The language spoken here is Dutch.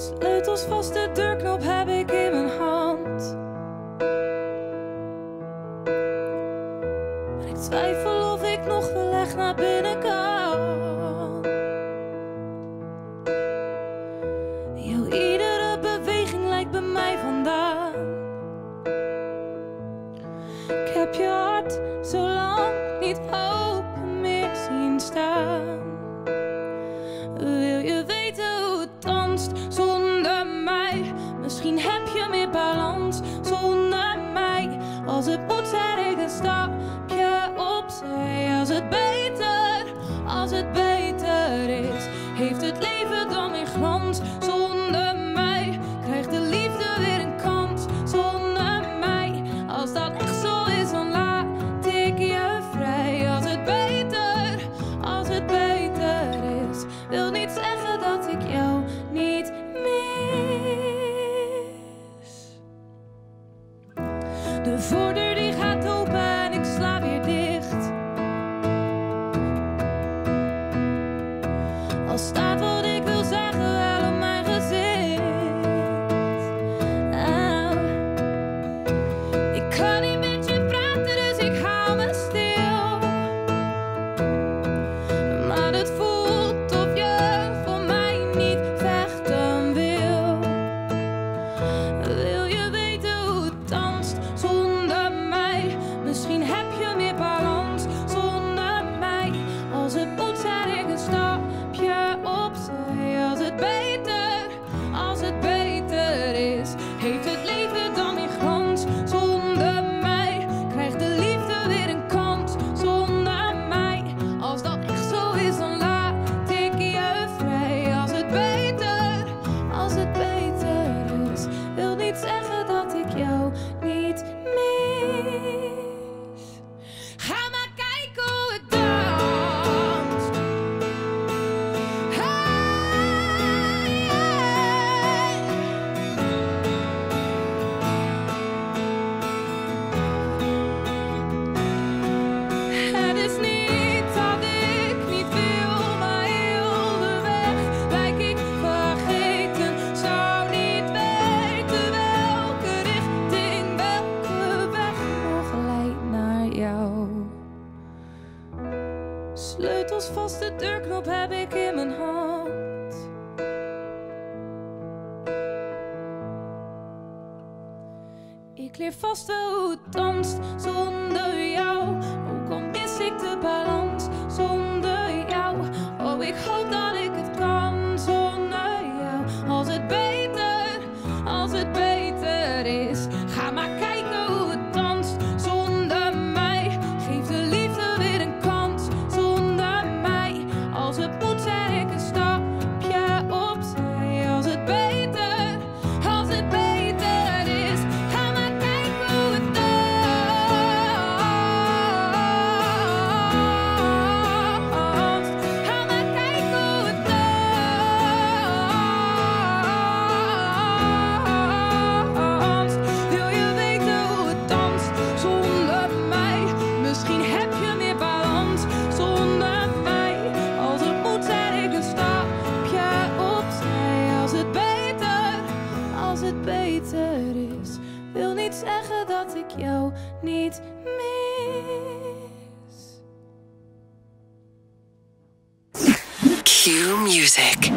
Sleutels vast, de deurknop heb ik in mijn hand. Maar ik twijfel of ik nog de weg naar binnen kan. Jouw iedere beweging lijkt bij mij vandaan. Ik heb je hart zo lang niet open meer zien staan. Wil je weten hoe het danst zonder mij? Misschien heb je meer balans zonder mij. Als het moet zet ik een stapje opzij. Als het beter is, heeft het leven dan weer glans zonder mij. Krijgt de liefde weer een kans zonder mij. Als dat echt zo is, dan laat ik je vrij. Als het beter is, wil niet zeggen dat ik jou niet mis. De voordeur die gaat open en ik sla weer dicht. Al staat wat ik wil zeggen wel op mijn gezicht. Ik kan niet met je praten, dus ik hou me stil. Maar het voelt of je voor mij niet vechten wil. Wil je weten hoe het danst zonder mij? Misschien heb je meer balans zonder mij. Als het moet zet ik een stapje opzij. Als het beter is, heeft het leven dan weer glans zonder mij. Krijgt de liefde weer een kans zonder mij. Als dat echt zo is, dan laat ik je vrij. Als het beter is, wil niet zeggen dat ik jou niet mis. Ga maar kijken hoe het danst. Het is niet dat ik niet wil, maar heel de weg lijk ik vergeten. Zou niet weten welke richting, welke weg nog leidt naar jou. Sleutels vast, de deurknop heb ik in mijn hand. Ik leer vast wel hoe het danst zonder jou. Ook al mis ik de balans zonder jou. Oh, ik hoop dat ik het kan zonder jou. Als het beter is, ga maar kijken hoe het danst zonder mij. Geef de liefde weer een kans zonder mij. Als het moet zet ik een stapje opzij. Als het beter is, ga maar kijken hoe het danst. Ga maar kijken hoe het danst. Wil je weten hoe het danst zonder mij? Misschien heb je meer balans zonder mij. Als het moet zet ik een stapje opzij. Als het beter is, wil niet zeggen dat ik jou niet mis. Q Music.